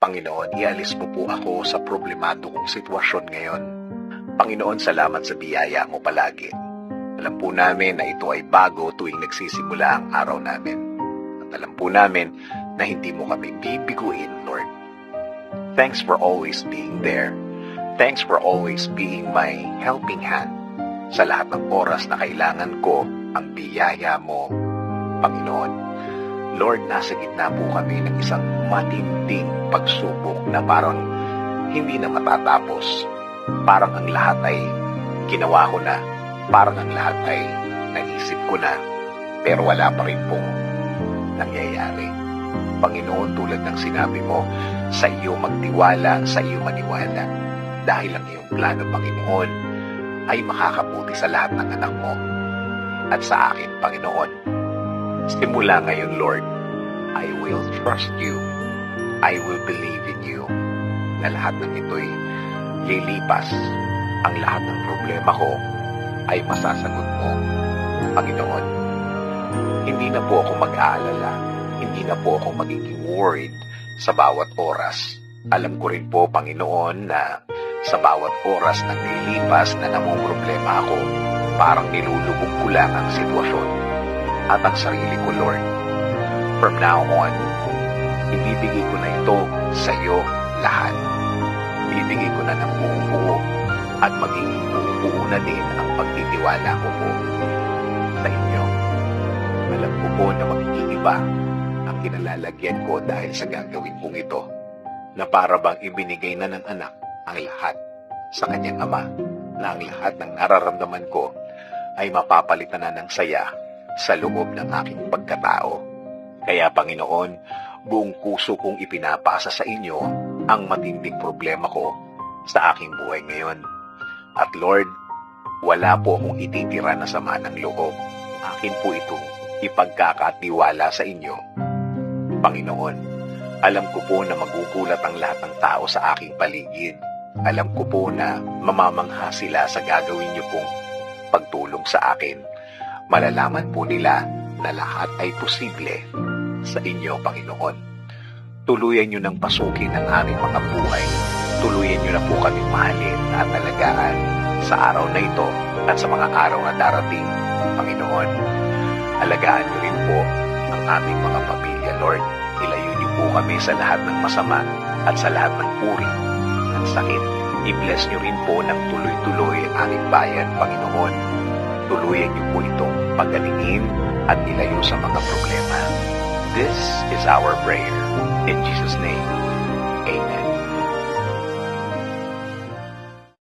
Panginoon, ialis mo po ako sa problemado kong sitwasyon ngayon. Panginoon, salamat sa biyaya mo palagi. Alam po namin na ito ay bago tuwing nagsisimula ang araw namin. At alam po namin na hindi mo kami bibiguin, Lord. Thanks for always being there. Thanks for always being my helping hand. Sa lahat ng oras na kailangan ko ang biyaya mo, Panginoon. Lord, nasa gitna po kami ng isang matinding pagsubok na parang hindi na matatapos. Parang ang lahat ay ginawa ko na. Parang ang lahat ay naisip ko na. Pero wala pa rin pong nangyayari. Panginoon, tulad ng sinabi mo, sa iyo magtiwala, sa iyo maniwala. Dahil ang iyong plano, Panginoon, ay makakabuti sa lahat ng anak mo. At sa akin, Panginoon, simula ngayon, Lord, I will trust you. I will believe in you na lahat ng ito'y lilipas. Ang lahat ng problema ko ay masasagot mo, Panginoon. Hindi na po ako mag-aalala. Hindi na po ako magiging worried sa bawat oras. Alam ko rin po, Panginoon, na sa bawat oras na nilipas na namumroblema ako, parang nilulubog ko lang ang sitwasyon at ang sarili ko, Lord. From now on, ibibigay ko na ito sa iyo lahat. Ibibigay ko na ng buo-buo at magiging buo-buo na din ang pagtitiwala ko po sa inyo. Alam ko po na magiging iba ang kinalalagyan ko dahil sa gagawin kong ito, na para bang ibinigay na ng anak ang lahat sa kanyang ama, na ang lahat ng nararamdaman ko ay mapapalitan na ng saya sa loob ng aking pagkatao. Kaya, Panginoon, buong puso kong ipinapasa sa inyo ang matinding problema ko sa aking buhay ngayon. At Lord, wala po akong ititira na sama ng loob. Akin po itong ipagkakatiwala sa inyo. Panginoon, alam ko po na magugulat ang lahat ng tao sa aking paligid. Alam ko po na mamamangha sila sa gagawin niyo pong pagtulong sa akin. Malalaman po nila na lahat ay posible sa inyo, Panginoon. Tuluyan niyo nang pasukin ang aming mga buhay. Tuluyan niyo na po kami mahalin at alagaan sa araw na ito at sa mga araw na darating, Panginoon. Alagaan niyo rin po ang aming mga pamilya, Lord. Ilayo niyo po kami sa lahat ng masama at sa lahat ng uri ng sakit. I-bless niyo rin po ng tuloy-tuloy ang aming bayan, Panginoon. Tuluyan niyo po itong pagalingin at ilayo sa mga problema. This is our prayer. In Jesus' name.